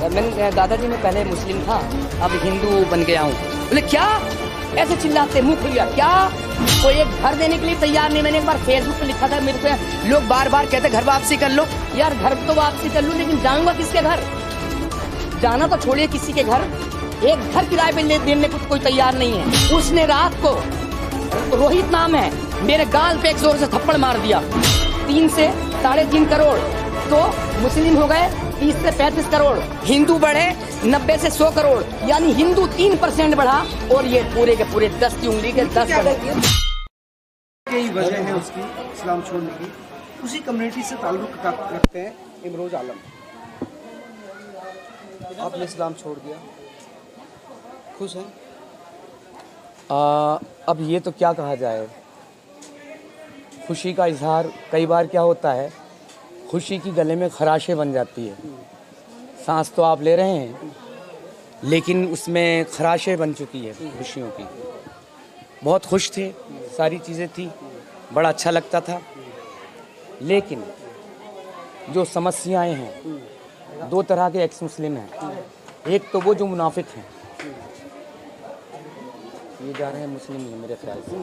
मैंने दादाजी मैं पहले मुस्लिम था, अब हिंदू बन गया हूँ। बोले क्या ऐसे चिल्लाते, मुंह खुल गया, क्या कोई एक घर देने के लिए तैयार नहीं। मैंने एक बार फेसबुक पे लिखा था, मेरे को लोग बार बार कहते घर वापसी कर लो। यार घर तो वापसी कर लूँ, लेकिन जाऊंगा किसके घर? जाना तो छोड़िए किसी के घर, एक घर किराए पे देने को कोई तैयार नहीं है। उसने रात को, रोहित नाम है, मेरे गाल पे एक जोर से थप्पड़ मार दिया। 3 से 3.5 करोड़ तो मुस्लिम हो गए, 30 से 35 करोड़, हिंदू बढ़े 90 से 100 करोड़, यानी हिंदू 3% बढ़ा और ये पूरे के पूरे 10 की उंगली के 10 बढ़े। यही वजह है उसकी इस्लाम छोड़ने की। उसी कम्युनिटी से ताल्लुक रखते हैं इमरोज आलम। आपने इस्लाम छोड़ दिया, खुश हैं? अब ये तो क्या कहा जाए, खुशी का इजहार कई बार क्या होता है, खुशी की गले में खराशें बन जाती है। सांस तो आप ले रहे हैं, लेकिन उसमें खराशें बन चुकी है खुशियों की। बहुत खुश थे, सारी चीज़ें थी, बड़ा अच्छा लगता था, लेकिन जो समस्याएं हैं, 2 तरह के एक्स मुस्लिम हैं। एक तो वो जो मुनाफिक हैं, ये जा रहे हैं मुस्लिम ही मेरे ख्याल से,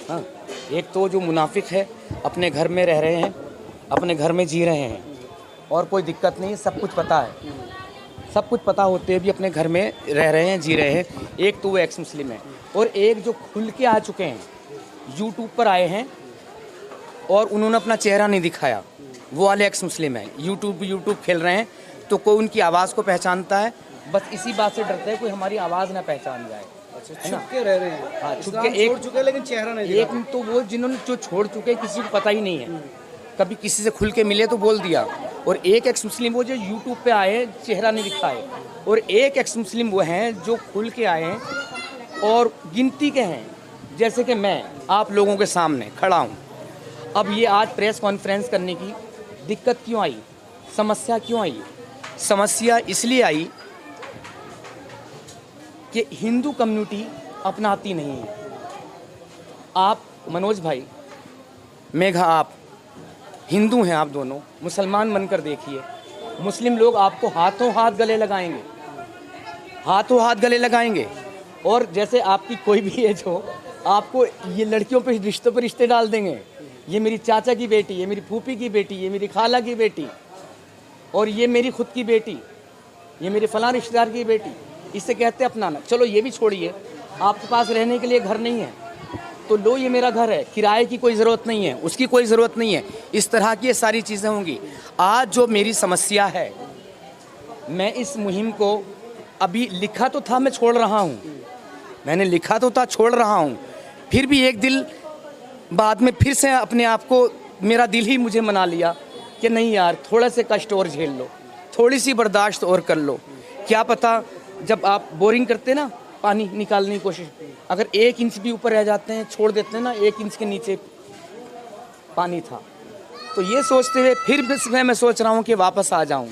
हाँ। एक तो जो मुनाफिक है, अपने घर में रह रहे हैं, अपने घर में जी रहे हैं और कोई दिक्कत नहीं, सब कुछ पता है, सब कुछ पता होते भी अपने घर में रह रहे हैं, जी रहे हैं। एक तो वो एक्स मुस्लिम है, और एक जो खुल के आ चुके हैं, यूट्यूब पर आए हैं और उन्होंने अपना चेहरा नहीं दिखाया, वो वाले एक्स मुस्लिम है। यूट्यूब खेल रहे हैं तो कोई उनकी आवाज़ को पहचानता है, बस इसी बात से डरते हैं कोई हमारी आवाज़ ना पहचान जाए। छुप के रह रहे हैं, हाँ, छुप के छोड़ चुके हैं, लेकिन चेहरा नहीं। एक तो वो जिन्होंने जो छोड़ चुके हैं, किसी को पता ही नहीं है, कभी किसी से खुल के मिले तो बोल दिया। और एक एक्स मुस्लिम वो जो यूट्यूब पे आए, चेहरा नहीं दिखाए। और एक एक्स मुस्लिम वो हैं जो खुल के आए हैं और गिनती के हैं, जैसे कि मैं आप लोगों के सामने खड़ा हूँ। अब ये आज प्रेस कॉन्फ्रेंस करने की दिक्कत क्यों आई, समस्या क्यों आई? समस्या इसलिए आई कि हिंदू कम्युनिटी अपनाती नहीं है। आप मनोज भाई, मेघा, आप हिंदू हैं, आप दोनों मुसलमान बनकर देखिए, मुस्लिम लोग आपको हाथों हाथ गले लगाएंगे, हाथों हाथ गले लगाएंगे। और जैसे आपकी कोई भी एज हो, आपको ये लड़कियों पे रिश्तों पे रिश्ते डाल देंगे। ये मेरी चाचा की बेटी, ये मेरी फूफी की बेटी, ये मेरी खाला की बेटी, और ये मेरी खुद की बेटी, ये मेरे फलां रिश्तेदार की बेटी, इससे कहते अपनाना। चलो ये भी छोड़िए, आपके पास रहने के लिए घर नहीं है तो लो ये मेरा घर है, किराए की कोई ज़रूरत नहीं है, उसकी कोई ज़रूरत नहीं है। इस तरह की ये सारी चीज़ें होंगी। आज जो मेरी समस्या है, मैं इस मुहिम को अभी लिखा तो था, मैं छोड़ रहा हूँ, मैंने लिखा तो था, छोड़ रहा हूँ, फिर भी एक दिल बाद में फिर से अपने आप को, मेरा दिल ही मुझे मना लिया कि नहीं यार, थोड़ा से कष्ट और झेल लो, थोड़ी सी बर्दाश्त और कर लो। क्या पता जब आप बोरिंग करते ना, पानी निकालने की कोशिश, अगर 1 इंच भी ऊपर रह जाते हैं, छोड़ देते हैं ना, 1 इंच के नीचे पानी था, तो ये सोचते हुए फिर मैं सोच रहा हूँ कि वापस आ जाऊँ,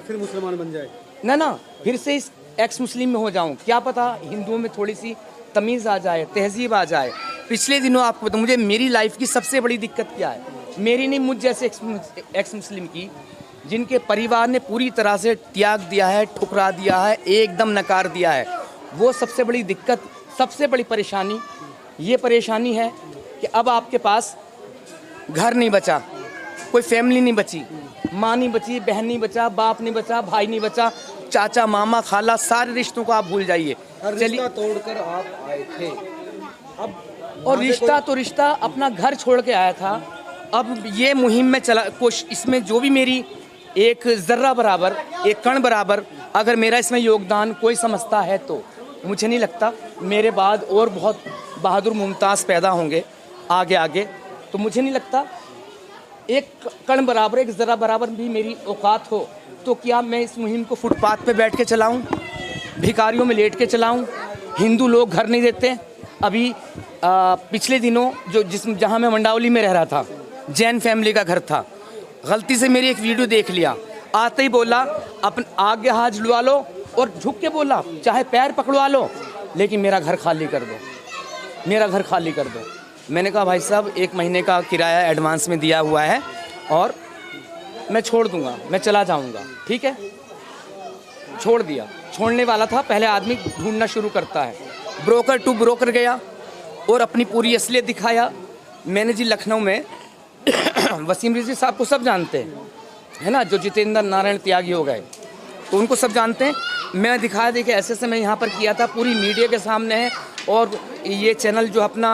फिर मुसलमान बन जाए ना फिर से इस एक्स मुस्लिम में हो जाऊँ। क्या पता हिंदुओं में थोड़ी सी तमीज़ आ जाए, तहजीब आ जाए। पिछले दिनों आपको बताऊँ, मुझे मेरी लाइफ की सबसे बड़ी दिक्कत क्या है, मेरी नहीं, मुझ जैसे एक्स मुस्लिम की, जिनके परिवार ने पूरी तरह से त्याग दिया है, ठुकरा दिया है, एकदम नकार दिया है, वो सबसे बड़ी दिक्कत, सबसे बड़ी परेशानी, ये परेशानी है कि अब आपके पास घर नहीं बचा, कोई फैमिली नहीं बची, माँ नहीं बची, बहन नहीं बचा, बाप नहीं बचा, भाई नहीं बचा, चाचा मामा खाला, सारे रिश्तों को आप भूल जाइए। चलिए, तोड़कर आप आए थे, अब और रिश्ता तो रिश्ता अपना घर छोड़ के आया था। अब ये मुहिम में चला, इसमें जो भी मेरी एक ज़र्रा बराबर, एक कण बराबर अगर मेरा इसमें योगदान कोई समझता है, तो मुझे नहीं लगता मेरे बाद और बहुत बहादुर मुमताज़ पैदा होंगे आगे, तो मुझे नहीं लगता एक कण बराबर, एक ज़रा बराबर भी मेरी औकात हो, तो क्या मैं इस मुहिम को फुटपाथ पे बैठ के चलाऊं, भिखारियों में लेट के चलाऊं? हिंदू लोग घर नहीं देते। अभी पिछले दिनों जहाँ मैं मंडावली में रह रहा था, जैन फैमिली का घर था, गलती से मेरी एक वीडियो देख लिया, आते ही बोला अपन आगे हाथ जुड़वा लो, और झुक के बोला चाहे पैर पकड़वा लो, लेकिन मेरा घर खाली कर दो, मेरा घर खाली कर दो। मैंने कहा भाई साहब 1 महीने का किराया एडवांस में दिया हुआ है और मैं छोड़ दूंगा, मैं चला जाऊंगा, ठीक है। छोड़ दिया। छोड़ने वाला था, पहले आदमी ढूंढना शुरू करता है, ब्रोकर टू ब्रोकर गया और अपनी पूरी असलियत दिखाया। मैंने जी लखनऊ में वसीम रिजवी साहब को सब जानते हैं, है ना, जो जितेंद्र नारायण त्यागी हो गए, तो उनको सब जानते हैं। मैं दिखाया देखिए ऐसे से मैं यहाँ पर किया था, पूरी मीडिया के सामने है। और ये चैनल जो अपना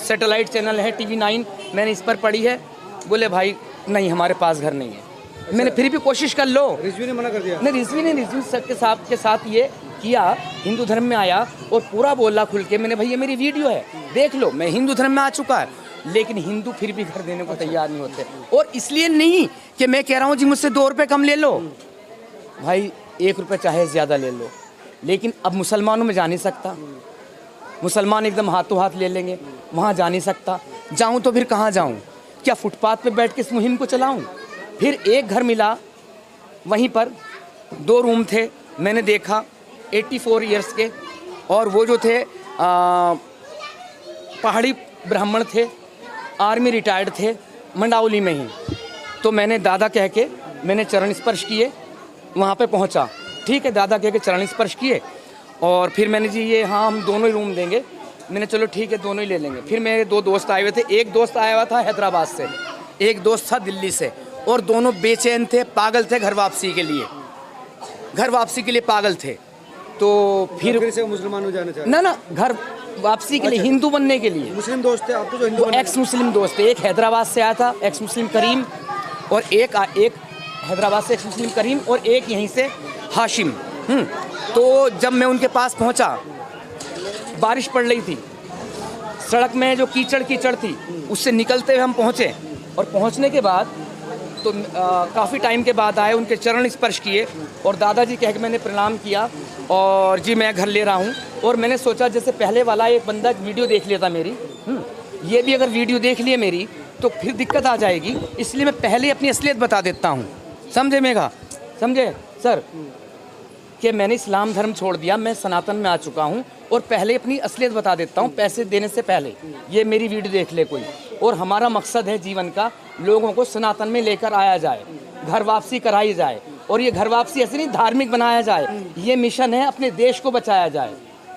सैटेलाइट चैनल है TV9, मैंने इस पर पढ़ी है। बोले भाई नहीं, हमारे पास घर नहीं है। मैंने फिर भी कोशिश कर लो, रिजवी ने मना कर दिया। नहीं, रिजवी सर के साथ ये किया, हिंदू धर्म में आया और पूरा बोला खुल के, मैंने भाई ये मेरी वीडियो है, देख लो, मैं हिंदू धर्म में आ चुका है। लेकिन हिंदू फिर भी घर देने को तैयार नहीं होते। और इसलिए नहीं कि मैं कह रहा हूँ जी मुझसे 2 रुपये कम ले लो, भाई 1 रुपये चाहे ज़्यादा ले लो, लेकिन अब मुसलमानों में जा नहीं सकता। मुसलमान एकदम हाथों हाथ ले लेंगे, वहाँ जा नहीं सकता। जाऊँ तो फिर कहाँ जाऊँ? क्या फुटपाथ पे बैठ के इस मुहिम को चलाऊँ? फिर एक घर मिला, वहीं पर 2 रूम थे, मैंने देखा 84 ईयर्स के, और वो जो थे पहाड़ी ब्राह्मण थे, आर्मी रिटायर्ड थे, मंडावली में ही। तो मैंने दादा कह के मैंने चरण स्पर्श किए, वहाँ पे पहुँचा, ठीक है, दादा कह के चरण स्पर्श किए। और फिर मैंने जी ये हाँ हम दोनों ही रूम देंगे, मैंने चलो ठीक है दोनों ही ले लेंगे। फिर मेरे 2 दोस्त आए हुए थे, एक दोस्त आया हुआ था हैदराबाद से, एक दोस्त था दिल्ली से, और दोनों बेचैन थे, पागल थे घर वापसी के लिए, पागल थे। तो फिर से मुसलमान हो जाना चाहिए ना घर वापसी के लिए, हिंदू बनने के लिए। मुस्लिम दोस्त थे आपको जो हिंदू एक्स मुस्लिम दोस्त थे, एक हैदराबाद से आया था एक्स मुस्लिम करीम, और एक हैदराबाद से एक्स मुस्लिम करीम, और एक यहीं से हाशिम। तो जब मैं उनके पास पहुंचा, बारिश पड़ रही थी, सड़क में जो कीचड़ थी उससे निकलते हुए हम पहुंचे, और पहुंचने के बाद तो काफ़ी टाइम के बाद आए, उनके चरण स्पर्श किए, और दादाजी कह के मैंने प्रणाम किया, और जी मैं घर ले रहा हूँ। और मैंने सोचा जैसे पहले वाला एक बंदा वीडियो देख लिया था मेरी, ये भी अगर वीडियो देख लिए मेरी तो फिर दिक्कत आ जाएगी, इसलिए मैं पहले अपनी असलियत बता देता हूँ। समझे मेघा, समझे सर, कि मैंने इस्लाम धर्म छोड़ दिया, मैं सनातन में आ चुका हूँ, और पहले अपनी असलियत बता देता हूँ पैसे देने से पहले। ये मेरी वीडियो देख ले कोई, और हमारा मकसद है जीवन का, लोगों को सनातन में लेकर आया जाए, घर वापसी कराई जाए, और ये घर वापसी ऐसे नहीं धार्मिक बनाया जाए, ये मिशन है अपने देश को बचाया जाए।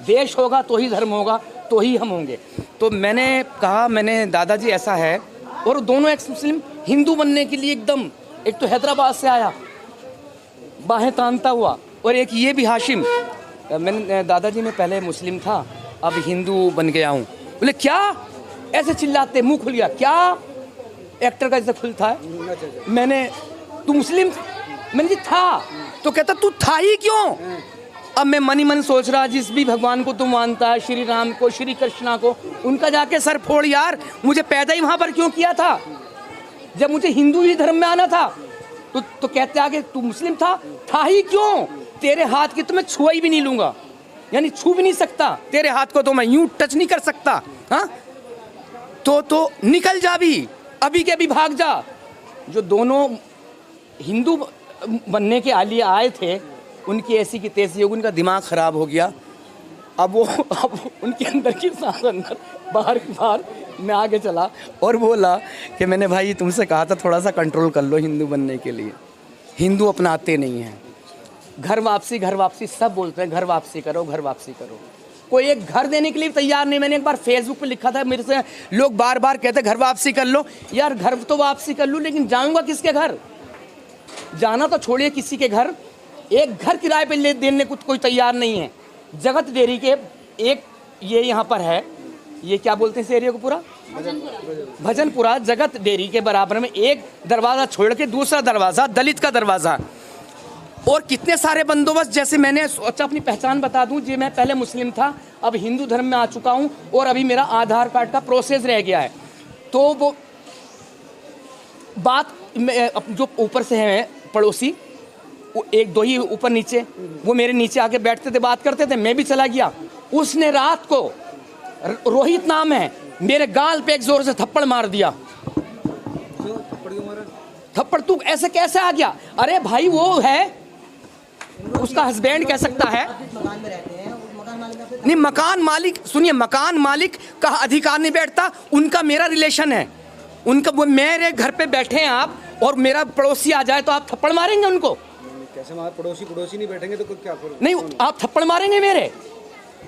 देश होगा तो ही धर्म होगा, तो ही हम होंगे। तो मैंने कहा, मैंने दादाजी ऐसा है, और दोनों एक्स मुस्लिम हिंदू बनने के लिए एकदम, एक तो हैदराबाद से आया बाहें तानता हुआ, और एक ये भी हाशिम। मैंने दादाजी मैं पहले मुस्लिम था, अब हिंदू बन गया हूँ। बोले क्या, ऐसे चिल्लाते, मुंह खुल गया, क्या एक्टर का जैसे खुलता है। मैंने तू मुस्लिम, मैंने जी था, तो कहता तू था ही क्यों? अब मैं मन ही मन सोच रहा, जिस भी भगवान को तू मानता है, श्री राम को, श्री कृष्णा को, उनका जाके सर फोड़ यार, मुझे पैदा ही वहाँ पर क्यों किया था जब मुझे हिंदू ही धर्म में आना था? तो कहते आगे तू मुस्लिम था ही क्यों? तेरे हाथ की तो मैं छुआ ही भी नहीं लूंगा, यानी छू भी नहीं सकता तेरे हाथ को, तो मैं यूं टच नहीं कर सकता। हाँ तो निकल जा भी, अभी के अभी भाग जा। जो दोनों हिंदू बनने के लिए आए थे, उनकी ऐसी की तैसी होगी, उनका दिमाग खराब हो गया। अब उनके अंदर की सांस अंदर बाहर मैं आगे चला और बोला कि मैंने भाई तुमसे कहा था थोड़ा सा कंट्रोल कर लो हिंदू बनने के लिए। हिंदू अपनाते नहीं हैं, घर वापसी सब बोलते हैं, घर वापसी करो, घर वापसी करो। कोई एक घर देने के लिए तैयार नहीं। मैंने एक बार फेसबुक पे लिखा था, मेरे से लोग बार बार कहते घर वापसी कर लो। यार घर तो वापसी कर लूँ, लेकिन जाऊँगा किसके घर? जाना तो छोड़िए किसी के घर, एक घर किराए पे ले देने को कोई तैयार नहीं है। जगत डेयरी के एक ये यहाँ पर है, ये क्या बोलते हैं इस एरिया को पूरा? भजनपुरा। जगत डेयरी के बराबर में एक दरवाज़ा छोड़ के दूसरा दरवाज़ा दलित का दरवाज़ा, और कितने सारे बंदोबस्त। जैसे मैंने सोचा अपनी पहचान बता दूं, जी मैं पहले मुस्लिम था, अब हिंदू धर्म में आ चुका हूं, और अभी मेरा आधार कार्ड का प्रोसेस रह गया है। तो वो बात जो ऊपर से है पड़ोसी, वो एक दो ही ऊपर नीचे, वो मेरे नीचे आके बैठते थे, बात करते थे, मैं भी चला गया। उसने रात को, रोहित नाम है, मेरे गाल पे एक जोर से थप्पड़ मार दिया। थप्पड़ तू ऐसे कैसे आ गया? अरे भाई वो है, उसका हस्बैंड कह सकता है। नहीं, मकान मालिक, सुनिए, मकान मालिक का अधिकार नहीं बैठता, उनका मेरा रिलेशन है। उनका वो मेरे घर पे बैठे हैं आप, और मेरा पड़ोसी आ जाए तो आप थप्पड़ मारेंगे उनको? कैसे हमारे पड़ोसी नहीं बैठेंगे तो क्या करोगे? नहीं, आप थप्पड़ मारेंगे मेरे,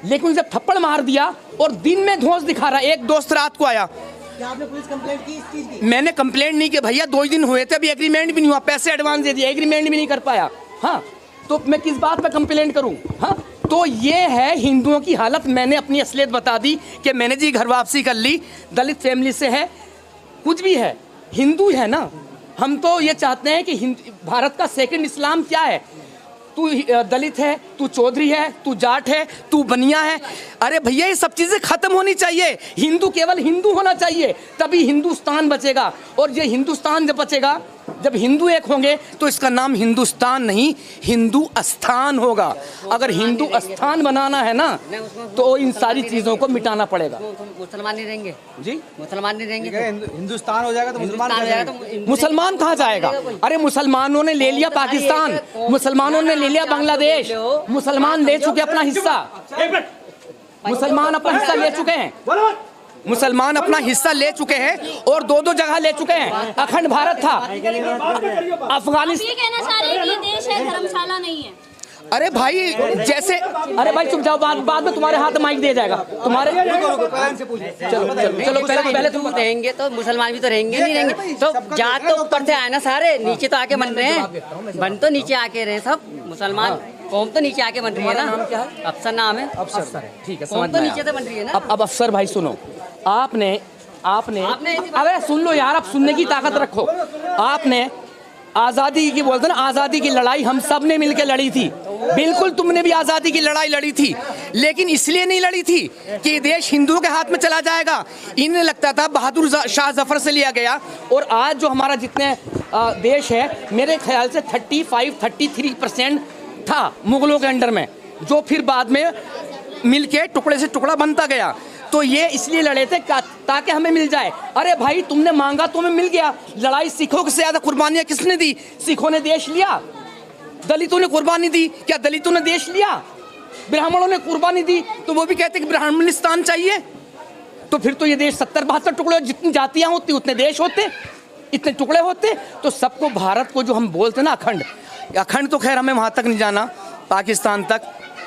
लेकिन जब थप्पड़ मार दिया और दिन में धौंस दिखा रहा, एक दोस्त रात को आया, क्या आपने पुलिस कंप्लेंट की इस चीज की? मैंने कंप्लेंट नहीं की भैया, 2 दिन हुए थे, अभी एग्रीमेंट भी नहीं हुआ, पैसे एडवांस दे दिए, एग्रीमेंट भी नहीं कर पाया। हाँ, तो मैं किस बात पे कंप्लेंट करूं? हाँ, तो ये है हिंदुओं की हालत। मैंने अपनी असलियत बता दी कि मैंने जी घर वापसी कर ली, दलित फैमिली से है, कुछ भी है, हिंदू है ना। हम तो ये चाहते हैं कि भारत का सेकंड इस्लाम क्या है? तू दलित है, तू चौधरी है, तू जाट है, तू बनिया है। अरे भैया, ये सब चीजें खत्म होनी चाहिए। हिंदू केवल हिंदू होना चाहिए, तभी हिंदुस्तान बचेगा। और ये हिंदुस्तान जब बचेगा, जब हिंदू एक होंगे, तो इसका नाम हिंदुस्तान नहीं, हिंदू स्थान होगा। अगर हिंदू स्थान बनाना है ना, तो इन सारी चीजों को मिटाना पड़ेगा। मुसलमान नहीं रहेंगे जी, मुसलमान नहीं रहेंगे तो हिंदुस्तान हो जाएगा तो हिंदुस्तान हो जाएगा तो मुसलमान कहाँ जाएगा? अरे मुसलमानों ने ले लिया पाकिस्तान, मुसलमानों ने ले लिया बांग्लादेश, मुसलमान ले चुके अपना हिस्सा, मुसलमान अपना हिस्सा ले चुके हैं, मुसलमान अपना हिस्सा ले चुके हैं और 2-2 जगह ले चुके हैं। अखंड भारत था, अफगानिस्तान। ये कहना चाह रहे हैं कि ये देश है, धर्मशाला नहीं है। अरे भाई, जैसे, अरे भाई चुप जाओ, बाद में तुम्हारे हाथ माइक दिया जाएगा तुम्हारे। चलो पहले तुम रहेंगे तो मुसलमान भी तो रहेंगे, नहीं रहेंगे तो जात तो ऊपर से आए ना सारे, नीचे तो आके बन रहे हैं, बन तो नीचे आके रहे सब मुसलमान, कौम तो नीचे आके बन रही है ना। अफसर नाम है, अफसर, ठीक है, कौम समझ तो में नीचे आया। से बन रही है ना। अब अफसर भाई सुनो, आपने अबे सुन लो यार, आप सुनने की ताकत रखो। आपने आज़ादी की बोलते ना, आज़ादी की लड़ाई हम सब ने मिलकर लड़ी थी, बिल्कुल तुमने भी आज़ादी की लड़ाई लड़ी थी, लेकिन इसलिए नहीं लड़ी थी कि देश हिंदुओं के हाथ में चला जाएगा। इन्हें लगता था बहादुर शाह जफर से लिया गया, और आज जो हमारा जितने देश है, मेरे ख्याल से 35-33% था मुगलों के अंडर में, जो फिर बाद में मिलके टुकड़े से टुकड़ा बनता गया। तो ये इसलिए लड़े थे ताकि हमें मिल जाए। अरे भाई, तुमने मांगा तो हमें मिल गया। लड़ाई सिखों से ज्यादा कुर्बानियां किसने दी? सिखों ने देश लिया। दलितों ने कुर्बानी दी, क्या दलितों ने देश लिया? ब्राह्मणों ने कुर्बानी दी, तो वो भी कहते कि ब्राह्मणिस्तान चाहिए। तो फिर तो ये देश 70-72 टुकड़े, जितनी जातियां होती उतने देश होते, इतने टुकड़े होते। तो सबको भारत को जो हम बोलते ना अखंड, अखंड तो खैर हमें वहां तक नहीं जाना, पाकिस्तान तक,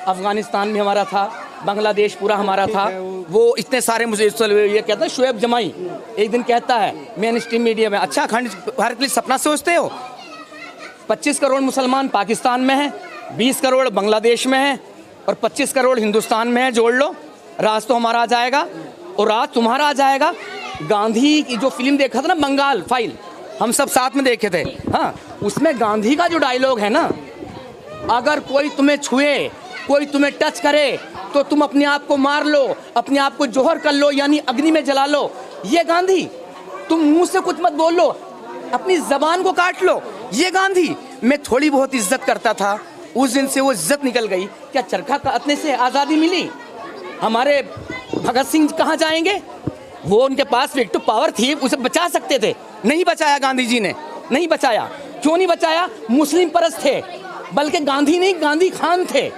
अफगानिस्तान भी हमारा था, बांग्लादेश पूरा हमारा था। वो इतने सारे मुझे ये कहता है, शुएब जमाई एक दिन कहता है मेन स्ट्रीम मीडिया में, अच्छा अखंड भारत के लिए सपना सोचते हो? 25 करोड़ मुसलमान पाकिस्तान में है, 20 करोड़ बांग्लादेश में है और 25 करोड़ हिंदुस्तान में है, जोड़ लो, राज तो हमारा आ जाएगा और राज तुम्हारा आ जाएगा। गांधी की जो फिल्म देखा था ना, बंगाल फाइल, हम सब साथ में देखे थे। हाँ, उसमें गांधी का जो डायलॉग है ना, अगर कोई तुम्हें छुए, कोई तुम्हें टच करे, तो तुम अपने आप को मार लो, अपने आप को जोहर कर लो, यानी अग्नि में जला लो। ये गांधी। तुम मुंह से कुछ मत बोल लो, अपनी जबान को काट लो, ये गांधी। मैं थोड़ी बहुत इज्जत करता था, उस दिन से वो इज्जत निकल गई। क्या चरखा काटने से आज़ादी मिली? हमारे भगत सिंह कहाँ जाएंगे? वो उनके पास वेक्टो पावर थी, उसे बचा सकते थे, नहीं बचाया गांधी जी ने, नहीं बचाया। क्यों नहीं बचाया? मुस्लिम परस्त थे, बल्कि गांधी नहीं, गांधी खान थे।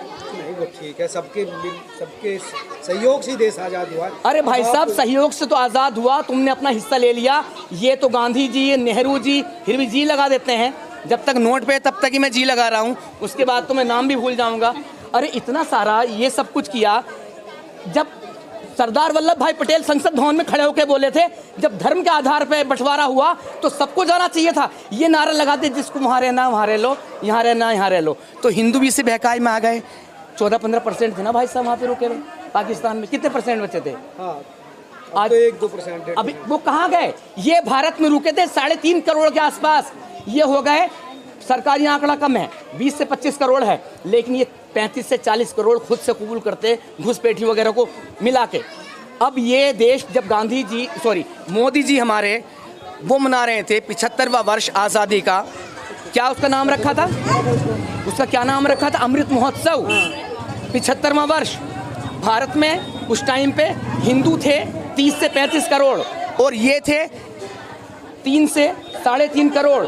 ठीक है, सबके सहयोग से देश आजाद हुआ। अरे भाई साहब, सहयोग से तो आजाद हुआ, तुमने अपना हिस्सा ले लिया। ये तो गांधी जी, नेहरू जी, फिर भी जी लगा देते हैं। जब तक नोट पे तब तक ही मैं जी लगा रहा हूँ, उसके बाद तो मैं नाम भी भूल जाऊंगा। अरे इतना सारा ये सब कुछ किया। जब सरदार वल्लभ भाई पटेल संसद भवन में खड़े होकर बोले थे, जब धर्म के आधार पर बंटवारा हुआ तो सबको जाना चाहिए था। ये नारा लगाते, जिसको वहाँ रहना वहाँ रह लो, यहाँ रहना यहाँ रह लो। तो हिंदू भी इसे बहकाए में आ गए। 14-15% थे ना भाई साहब वहाँ पे रुके हुए। पाकिस्तान में कितने परसेंट बचे थे? हाँ, आज तो 1-2%। अभी वो कहाँ गए? ये भारत में रुके थे 3.5 करोड़ के आसपास, ये हो गए, सरकारी आंकड़ा कम है, 20 से 25 करोड़ है, लेकिन ये 35 से 40 करोड़ खुद से कबूल करते, घुसपैठी वगैरह को मिला के। अब ये देश, जब गांधी जी, मोदी जी हमारे, वो मना रहे थे 75वां वर्ष आज़ादी का, क्या उसका नाम रखा था? उसका क्या नाम रखा था? अमृत महोत्सव। 75वां वर्ष। भारत में उस टाइम पे हिंदू थे 30 से 35 करोड़ और ये थे 3 से 3.5 करोड़।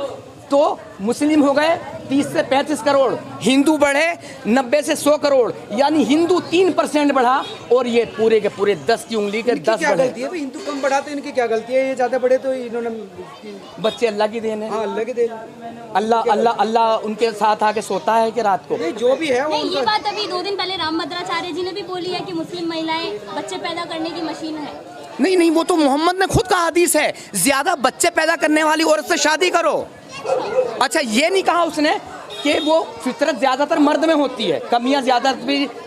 तो मुस्लिम हो गए 30 से 35 करोड़, हिंदू बढ़े 90 से 100 करोड़, यानी हिंदू 3% बढ़ा और ये पूरे के पूरे 10 की उंगली के 10 क्या बढ़े। गलती है भाई? हिंदू कम बढ़ाते हैं, इनकी क्या गलती है? ये ज्यादा बढ़े तो इन्होंने बच्चे अल्लाह की देन है। हाँ अल्लाह के दे। अल्लाह अल्लाह अल्लाह उनके साथ आके सोता है कि रात को? नहीं जो भी है वो नहीं, ये उनका। बात अभी 2 दिन पहले रामभद्राचार्य जी ने भी बोली है कि मुस्लिम महिलाएं बच्चे पैदा करने की मशीन है। नहीं नहीं, वो तो मोहम्मद ने खुद का हदीस है, ज्यादा बच्चे पैदा करने वाली औरत से शादी करो। अच्छा, ये नहीं कहा उसने कि वो फितरत ज्यादातर मर्द में होती है, कमियां ज्यादा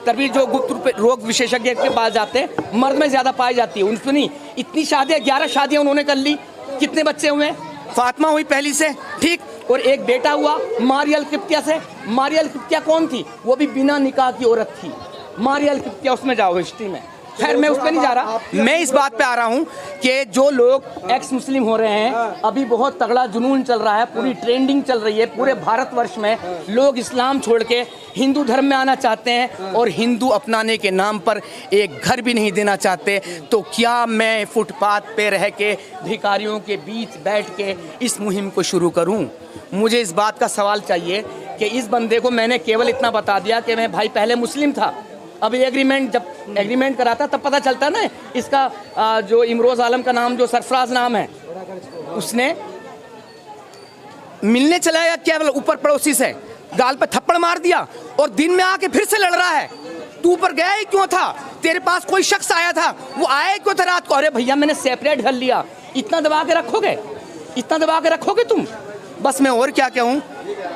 तभी जो गुप्त रोग विशेषज्ञ के पास जाते हैं मर्द में ज्यादा पाई जाती है। उनसे नहीं, इतनी शादियां 11 शादियां उन्होंने कर ली। कितने बच्चे हुए? फातिमा हुई पहली से, ठीक, और एक बेटा हुआ मारियल किप्तिया से। मारियल किप्तिया कौन थी? वो भी बिना निकाह की औरत थी। मारियल किप्तिया, उसमें जाओ हिस्ट्री में। खैर मैं उस पर नहीं जा रहा, मैं इस बात पे आ रहा हूँ कि जो लोग एक्स मुस्लिम हो रहे हैं, अभी बहुत तगड़ा जुनून चल रहा है, पूरी ट्रेंडिंग चल रही है पूरे भारतवर्ष में। लोग इस्लाम छोड़ के हिंदू धर्म में आना चाहते हैं और हिंदू अपनाने के नाम पर एक घर भी नहीं देना चाहते। तो क्या मैं फुटपाथ पे रह के भिखारियों के बीच बैठ के इस मुहिम को शुरू करूँ? मुझे इस बात का सवाल चाहिए कि इस बंदे को मैंने केवल इतना बता दिया कि मैं भाई पहले मुस्लिम था, अभी जब एग्रीमेंट कराता तब पता चलता ना इसका जो इमरोज आलम का नाम, जो सरफराज नाम है, उसने मिलने चला गया क्या ऊपर पड़ोसी से, गाल पे थप्पड़ मार दिया और दिन में आके फिर से लड़ रहा है। तू ऊपर गया ही क्यों था? तेरे पास कोई शख्स आया था, वो आया क्यों था रात को? अरे भैया मैंने सेपरेट घर लिया। इतना दबा के रखोगे? इतना दबा के रखोगे तुम? बस मैं और क्या कहूँ,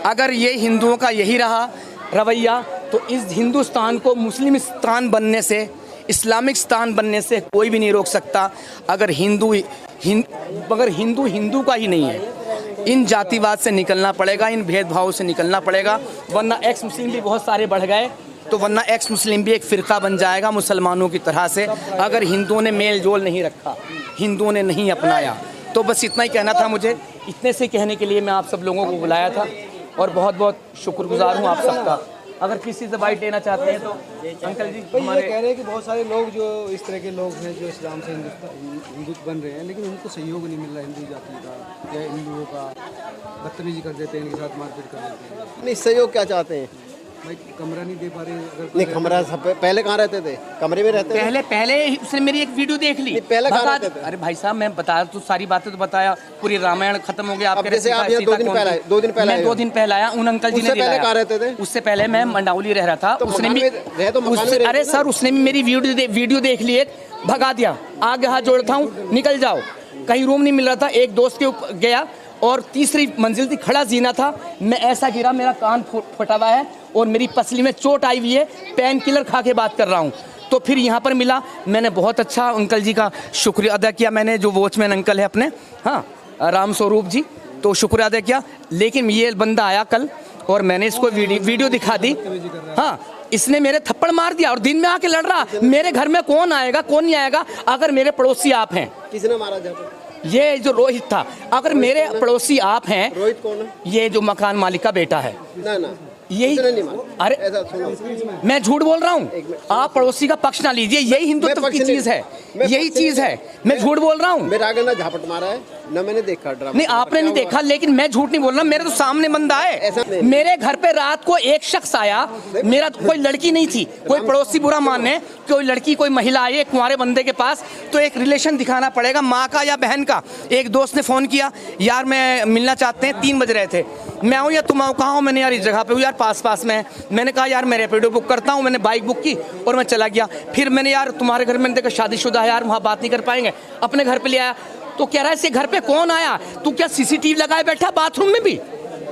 अगर ये हिंदुओं का यही रहा रवैया तो इस हिंदुस्तान को मुस्लिम स्थान बनने से, इस्लामिक स्थान बनने से कोई भी नहीं रोक सकता। अगर हिंदू हिंदू का ही नहीं है, इन जातिवाद से निकलना पड़ेगा, इन भेदभाव से निकलना पड़ेगा, वरना एक्स मुस्लिम भी बहुत सारे बढ़ गए तो वरना एक्स मुस्लिम भी एक फ़िरका बन जाएगा मुसलमानों की तरह से। अगर हिंदुओं ने मेल जोल नहीं रखा, हिंदुओं ने नहीं अपनाया, तो बस इतना ही कहना था मुझे। इतने से कहने के लिए मैं आप सब लोगों को बुलाया था और बहुत बहुत शुक्रगुजार हूँ आप सबका। अगर किसी से बाइट लेना चाहते हैं तो अंकल जी। हमारे कह रहे हैं कि बहुत सारे लोग जो इस तरह के लोग हैं जो इस्लाम से हिंदू बन रहे हैं, लेकिन उनको सहयोग नहीं मिल रहा हिंदू जाति का या हिंदुओं का, बदतमीजी कर देते हैं, इनके साथ मारपीट कर देते हैं। नहीं सहयोग क्या चाहते हैं? भाई कमरा नहीं दे पा रहे। अगर नहीं कमरा सब पहले कहाँ रहते थे? कमरे में रहते थे? पहले उसने मेरी एक वीडियो देख ली। पहले कहाँ रहते थे? अरे भाई साहब मैं बताया तो सारी बातें तो बताया, पूरी रामायण खत्म हो गया। आप जैसे आप यहाँ 2 दिन पहले आए, 2 दिन पहले मैं 2 दिन पहले आया, उन अंकल जी ने उससे पहले कहाँ रहते थे? उससे पहले मैं मंडावली रह रहा था। उसने भी अरे सर उसने भी मेरी वीडियो देख ली, एक भगा दिया, आगे हाथ जोड़ता हूँ निकल जाओ। कहीं रूम नहीं मिल रहा था, एक दोस्त के ऊपर गया और तीसरी मंजिल थी, खड़ा जीना था, मैं ऐसा गिरा, मेरा कान फटा हुआ है और मेरी पसली में चोट आई हुई है, पेन किलर खा के बात कर रहा हूँ। तो फिर यहाँ पर मिला, मैंने बहुत अच्छा अंकल जी का शुक्रिया अदा किया, मैंने जो वॉचमैन अंकल है अपने, हाँ राम स्वरूप जी, तो शुक्रिया अदा किया। लेकिन ये बंदा आया कल और मैंने इसको वीडियो दिखा दी, हाँ इसने मेरे थप्पड़ मार दिया और दिन में आके लड़ रहा। मेरे घर में कौन आएगा कौन नहीं आएगा अगर मेरे पड़ोसी आप हैं? किसने मारा जाता? ये जो रोहित था, अगर मेरे पड़ोसी आप हैं। रोहित कौन है? ये जो मकान मालिक का बेटा है। ना यही नहीं मारा। अरे ऐसा सुनो, मैं झूठ बोल रहा हूँ, आप पड़ोसी का पक्ष ना लीजिए, यही हिंदुत्व की चीज है, यही चीज है। मैं झूठ बोल रहा हूँ? मेरे आगे ना झापट मारा है ना मैंने देखा ड्रामा। नहीं आपने नहीं देखा, लेकिन मैं झूठ नहीं बोल रहा, मेरे तो सामने बंदा है। मेरे घर पे रात को एक शख्स आया, मेरा कोई लड़की नहीं थी, कोई पड़ोसी बुरा माने, कोई लड़की कोई महिला आई कुंवारे बंदे के पास, तो एक रिलेशन दिखाना पड़ेगा माँ का या बहन का। एक दोस्त ने फोन किया, यार मैं मिलना चाहते हैं, 3 बज रहे थे, मैं आऊँ या तुम आओ? कहाँ हो? मैंने यार इस जगह पे हूँ यार, पास में। मैंने कहा यार मैं रैपिडो बुक करता हूँ, मैंने बाइक बुक की और मैं चला गया। फिर मैंने यार तुम्हारे घर में देखा शादीशुदा है यार, वहाँ बात नहीं कर पाएंगे, अपने घर पे ले आया। तो कह रहा है इसे घर पे कौन आया? तू क्या सीसीटीवी लगाए बैठा बाथरूम में भी?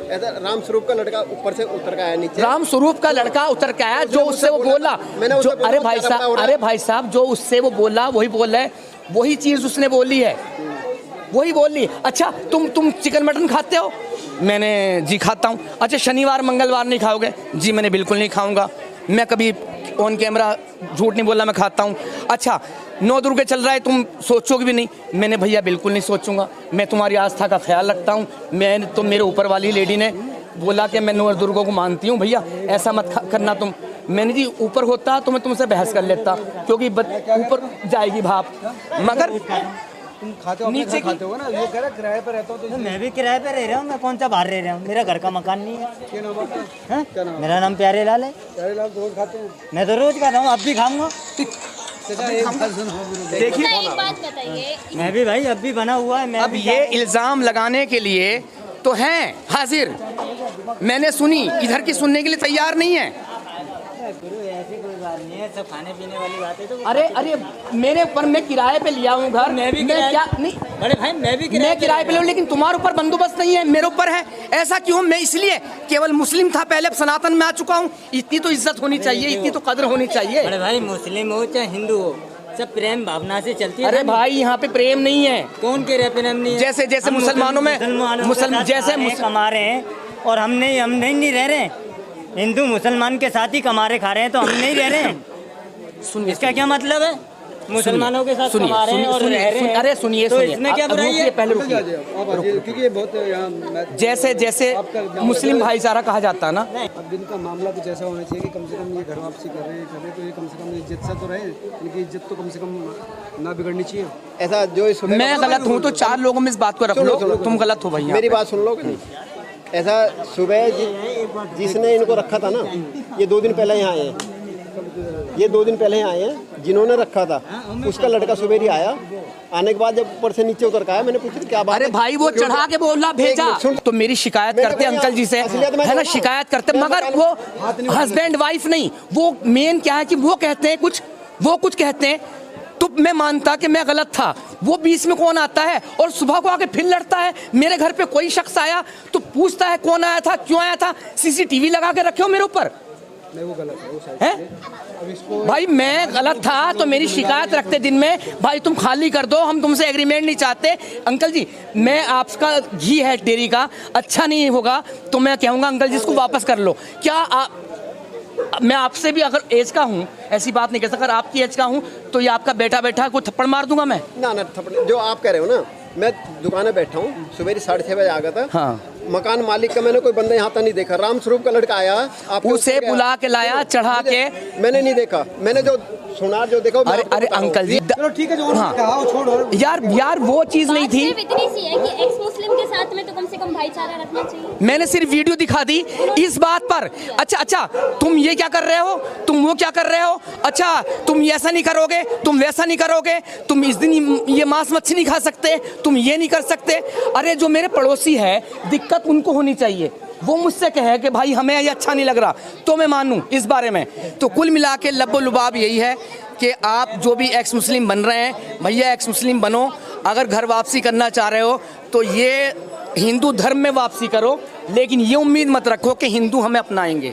ऐसा राम स्वरूप का लड़का ऊपर से उतर का आया नीचे। राम स्वरूप का लड़का उतर के आया, जो उससे वो बोला, जो अरे भाई साहब जो उससे वो बोला वही बोल रहा है, वही चीज उसने बोली है, वही बोली। अच्छा तुम चिकन मटन खाते हो? मैंने जी खाता हूँ। अच्छा शनिवार मंगलवार नहीं खाओगे? जी मैंने बिल्कुल नहीं खाऊंगा, मैं कभी ऑन कैमरा झूठ नहीं बोला, मैं खाता हूँ। अच्छा 9 दुर्गे चल रहा है, तुम सोचोगे भी नहीं? मैंने भैया बिल्कुल नहीं सोचूंगा, मैं तुम्हारी आस्था का ख्याल रखता हूँ। मैं तो मेरे ऊपर वाली लेडी ने बोला कि मैं 9 दुर्गों को मानती हूँ, भैया ऐसा मत करना तुम। मैंने जी ऊपर होता तो मैं तुमसे बहस कर लेता, क्योंकि ऊपर जाएगी भाप। मगर तुम खाते हो अपने नीचे घर खाते हो ना, वो कह रहा है किराए पर रहता हूँ तो मैं भी किराए पे रह रहा हूँ, मैं कौन सा बाहर रह रहा हूँ, मेरा घर का मकान नहीं है। क्या नाम आपका? हैं? क्या नाम? मेरा नाम प्यारे लाल है। प्यारे लाल रोज खाते हैं? मैं तो रोज खाता हूँ, अब भी खाऊंगा। चाचा एक बात सुनो, देखिए अच्छा, एक बात बताइए, मैं भी भाई अब भी बना हुआ है। मैं अब भी ये इल्जाम लगाने के लिए तो हैं हाजिर, मैंने सुनी, इधर की सुनने के लिए तैयार नहीं है। गुरु ऐसी कोई बात नहीं है, सब खाने पीने वाली बात है। तो अरे अरे मेरे पर मैं किराए पे लिया हूँ घर, मैं भी क्या नहीं, बड़े भाई मैं भी मैं किराए पे लिया हूँ, लेकिन तुम्हारे ऊपर बंदोबस्त नहीं है, मेरे ऊपर है। ऐसा क्यों? मैं इसलिए केवल मुस्लिम था पहले, अब सनातन में आ चुका हूँ। इतनी तो इज्जत होनी चाहिए, इतनी तो कद्र होनी चाहिए। बड़े भाई मुस्लिम हो चाहे हिंदू हो, सब प्रेम भावना से चलती है। अरे भाई यहाँ पे प्रेम नहीं है। कौन कह रहे प्रेम नहीं है? जैसे जैसे हम मुसलमानों में जैसे कमा रहे हैं और हम नहीं रह रहे हैं। हिंदू मुसलमान के साथ ही कमा रहे खा रहे हैं, तो हम नहीं रह रहे हैं। सुनिए, इसका क्या मतलब है? मुसलमानों के साथ सुनिए, कमा रहे हैं और सुनिए, रह रहे हैं। अरे सुनिए तो सुनिए, इसमें क्या अब बुराई रुकिए, है? पहले आप आ रुकिए। जाइए, क्योंकि ये बहुत यहाँ जैसे मुस्लिम भाईचारा कहा जाता है ना, अब इनका मामला कुछ ऐसा होना चाहिए कि कम से कम ये घर वापसी कर रहे तो ये कम से कम इज्जत से तो रहे, इनकी इज्जत तो कम से कम ना बिगड़नी चाहिए। ऐसा जो इस सुबह मैं गलत हूँ तो 4 लोगों में इस बात को रख लो, तुम गलत हो भैया। मेरी बात सुन लो कि नहीं, ऐसा सुबह जिसने इनको रखा था ना, ये 2 दिन पहले यहाँ आए हैं, ये 2 दिन पहले यहाँ आए हैं, जिन्होंने रखा था उसका लड़का सुबेरी आया, आने के बाद जब ऊपर से नीचे उतर के आया, मैंने पूछा क्या बात अरे है? भाई वो चढ़ा के बोला भेजा, तो मेरी शिकायत करते अंकल जी से, है ना, शिकायत करते, मगर वो हस्बैंड वाइफ नहीं, वो मेन क्या है कि वो कहते हैं कुछ, वो कुछ कहते हैं, तो मैं मानता कि मैं गलत था। वो बीच में कौन आता है और सुबह को आके फिर लड़ता है। मेरे घर पे कोई शख्स आया तो पूछता है कौन आया था, क्यों आया था, सीसीटीवी लगा के रखे हो मेरे ऊपर। नहीं वो गलत है, वो सही है अब इसको भाई, मैं गलत था तो मेरी शिकायत रखते दिन में, भाई तुम खाली कर दो, हम तुमसे एग्रीमेंट नहीं चाहते। अंकल जी, मैं आपका घी है डेयरी का, अच्छा नहीं होगा तो मैं कहूँगा अंकल जी इसको वापस कर लो। क्या मैं आपसे भी अगर एज का हूँ, ऐसी बात नहीं कह सकता, अगर आपकी एज का हूँ तो ये आपका बेटा बैठा कोई थप्पड़ मार दूंगा मैं? ना थप्पड़ जो आप कह रहे हो ना, मैं दुकान में बैठा हूँ, सुबह 6:30 बजे आ गया था। हाँ। मकान मालिक का मैंने कोई बंदा यहाँ तक नहीं देखा, राम स्वरूप का लड़का आया, आपके उसे ऊपर बुला के लाया, चढ़ा के। मैंने नहीं देखा, मैंने जो सुना जो देखा, अरे अरे अंकल जी, चलो ठीक है, जो उन्होंने कहा वो छोड़ो यार वो चीज नहीं थी। बात सिर्फ इतनी सी है कि एक्स मुस्लिम के साथ में तो कम से कम भाईचारा रखना चाहिए। मैंने सिर्फ वीडियो दिखा दी इस बात पर। अच्छा, तुम ये क्या कर रहे हो, तुम वो क्या कर रहे हो, अच्छा तुम ऐसा नहीं करोगे, तुम वैसा नहीं करोगे, तुम इस दिन ये मांस मच्छी नहीं खा सकते, तुम ये नहीं कर सकते। अरे जो मेरे पड़ोसी है, दिक्कत उनको होनी चाहिए, वो मुझसे कहे कि भाई हमें ये अच्छा नहीं लग रहा तो मैं मानूं इस बारे में। तो कुल मिला के लब्बो लुबाब यही है कि आप जो भी एक्स मुस्लिम बन रहे हैं, भैया एक्स मुस्लिम बनो। अगर घर वापसी करना चाह रहे हो तो ये हिंदू धर्म में वापसी करो, लेकिन ये उम्मीद मत रखो कि हिंदू हमें अपनाएंगे।